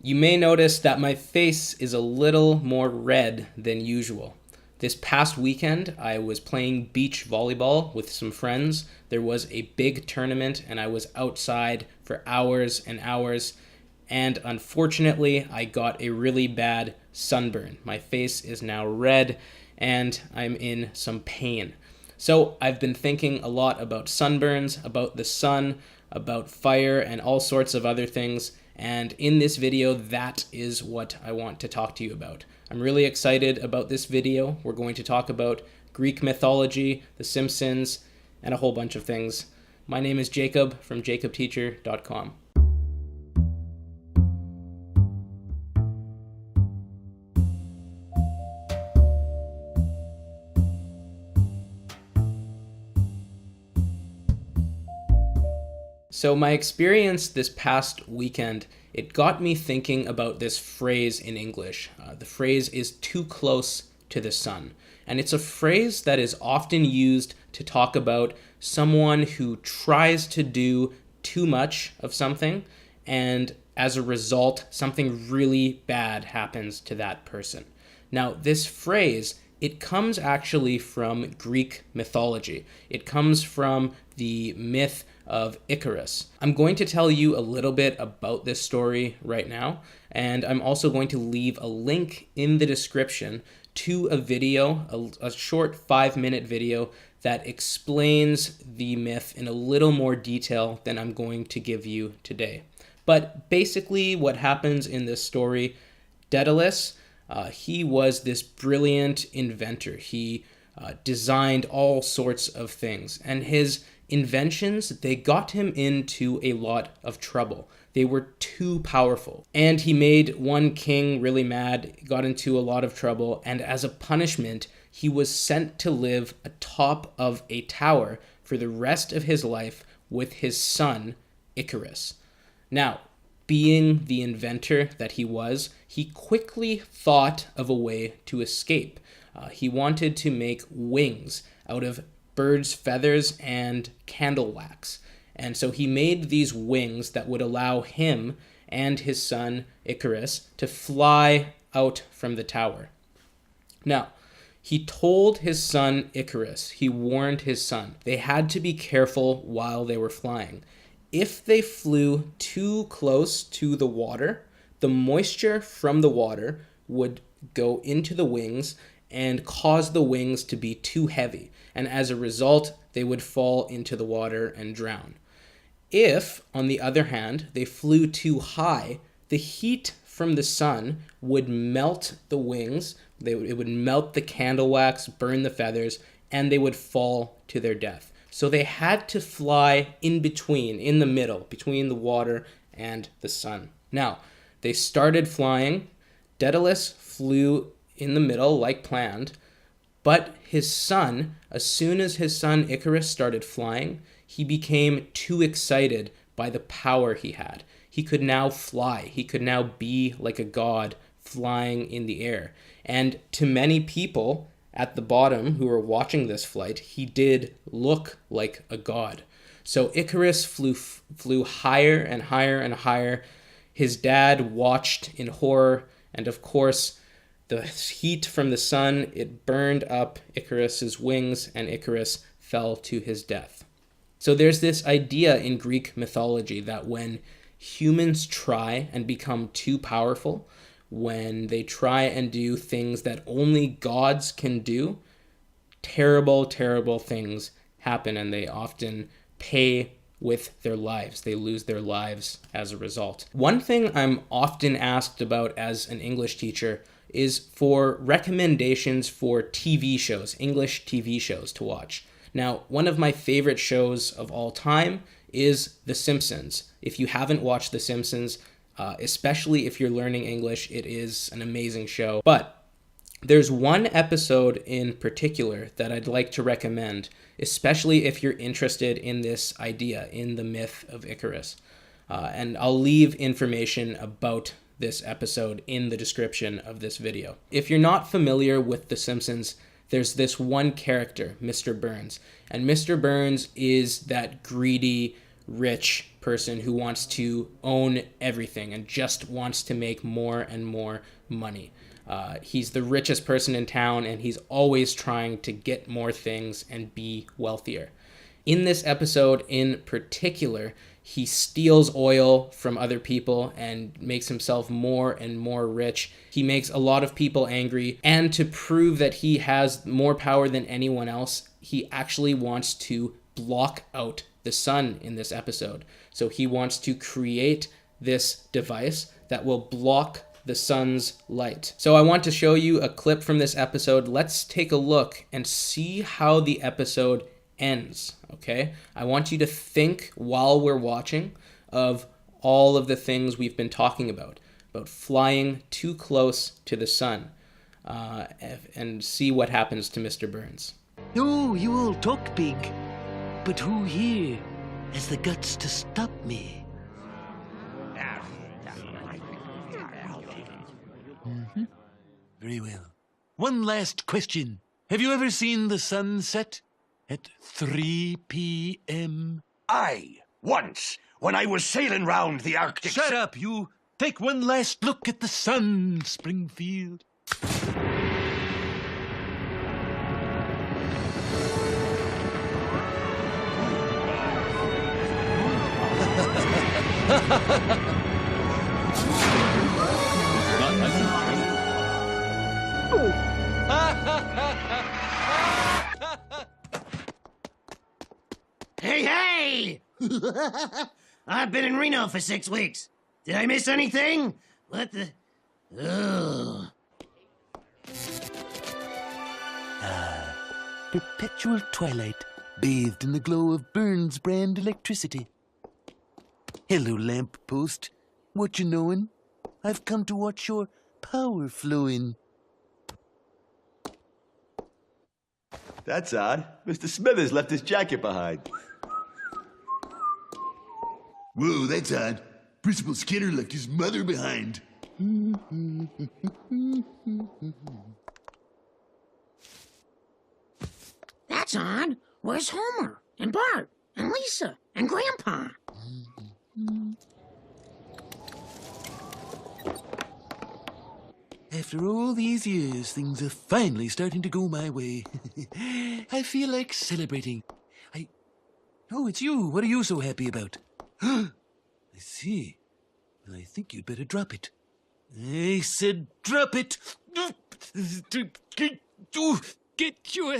You may notice that my face is a little more red than usual. This past weekend, I was playing beach volleyball with some friends. There was a big tournament, and I was outside for hours and hours. And unfortunately, I got a really bad sunburn. My face is now red, and I'm in some pain. So I've been thinking a lot about sunburns, about the sun, about fire, and all sorts of other things. And in this video, that is what I want to talk to you about. I'm really excited about this video. We're going to talk about Greek mythology, The Simpsons, and a whole bunch of things. My name is Jacob from jacobteacher.com. So my experience this past weekend, it got me thinking about this phrase in English. The phrase is too close to the sun. And it's a phrase that is often used to talk about someone who tries to do too much of something, and as a result, something really bad happens to that person. Now, this phrase, it comes actually from Greek mythology. It comes from the myth of Icarus. I'm going to tell you a little bit about this story right now, and I'm also going to leave a link in the description to a video, a short 5-minute video that explains the myth in a little more detail than I'm going to give you today. But basically what happens in this story, Daedalus, he was this brilliant inventor. He designed all sorts of things, and his inventions, they got him into a lot of trouble. They were too powerful. And he made one king really mad, got into a lot of trouble, and as a punishment, he was sent to live atop of a tower for the rest of his life with his son, Icarus. Now, being the inventor that he was, he quickly thought of a way to escape. He wanted to make wings out of birds' feathers and candle wax. And so he made these wings that would allow him and his son Icarus to fly out from the tower. Now, he told his son Icarus, he warned his son, they had to be careful while they were flying. If they flew too close to the water, the moisture from the water would go into the wings and cause the wings to be too heavy. And as a result, they would fall into the water and drown. If, on the other hand, they flew too high, the heat from the sun would melt the wings, it would melt the candle wax, burn the feathers, and they would fall to their death. So they had to fly in between, in the middle, between the water and the sun. Now, they started flying. Daedalus flew in the middle like planned, but his son, as soon as his son Icarus started flying, he became too excited by the power he had. He could now fly. He could now be like a god flying in the air. And to many people at the bottom who were watching this flight, he did look like a god. So Icarus flew higher and higher and higher. His dad watched in horror, and of course, the heat from the sun, it burned up Icarus's wings, and Icarus fell to his death. So there's this idea in Greek mythology that when humans try and become too powerful, when they try and do things that only gods can do, terrible, terrible things happen, and they often pay with their lives. They lose their lives as a result. One thing I'm often asked about as an English teacher is for recommendations for TV shows, English TV shows to watch. Now, one of my favorite shows of all time is The Simpsons. If you haven't watched The Simpsons, especially if you're learning English, it is an amazing show. But there's one episode in particular that I'd like to recommend, especially if you're interested in this idea, in the myth of Icarus. And I'll leave information about this episode in the description of this video. If you're not familiar with The Simpsons, there's this one character, Mr. Burns. And Mr. Burns is that greedy, rich person who wants to own everything and just wants to make more and more money. He's the richest person in town, and he's always trying to get more things and be wealthier. In this episode in particular, he steals oil from other people and makes himself more and more rich. He makes a lot of people angry, and to prove that he has more power than anyone else, he actually wants to block out the sun in this episode. So he wants to create this device that will block the sun's light. So I want to show you a clip from this episode. Let's take a look and see how the episode ends, okay? I want you to think while we're watching of all of the things we've been talking about flying too close to the sun, and see what happens to Mr. Burns. Oh, you all talk big, but who here has the guts to stop me? Mm-hmm. Very well. One last question. Have you ever seen the sun set at 3 p.m.? Aye, once, when I was sailing round the Arctic... Shut up, you! Take one last look at the sun, Springfield. Hey! I've been in Reno for 6 weeks. Did I miss anything? What the... Ugh. Perpetual twilight, bathed in the glow of Burns brand electricity. Hello, lamppost. What you knowin'? I've come to watch your power flowing. That's odd. Mr. Smithers left his jacket behind. Whoa, that's odd. Principal Skinner left his mother behind. That's odd. Where's Homer? And Bart? And Lisa? And Grandpa? After all these years, things are finally starting to go my way. I feel like celebrating. Oh, it's you. What are you so happy about? I see. Well, I think you'd better drop it. I said drop it! Get your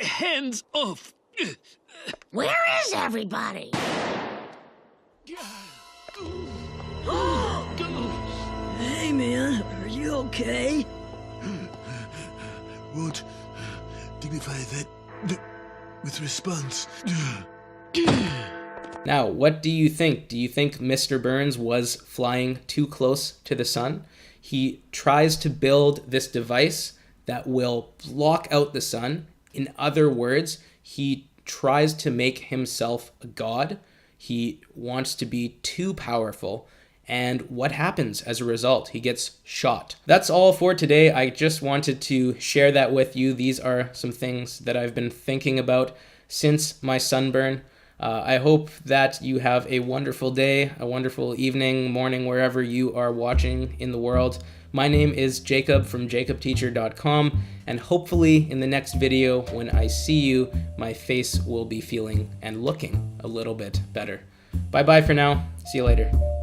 hands off! Where is everybody? Hey, man, are you okay? Won't dignify that with response. Now, what do you think? Do you think Mr. Burns was flying too close to the sun? He tries to build this device that will block out the sun. In other words, he tries to make himself a god. He wants to be too powerful. And what happens as a result? He gets shot. That's all for today. I just wanted to share that with you. These are some things that I've been thinking about since my sunburn. I hope that you have a wonderful day, a wonderful evening, morning, wherever you are watching in the world. My name is Jacob from jacobteacher.com, and hopefully in the next video when I see you, my face will be feeling and looking a little bit better. Bye-bye for now. See you later.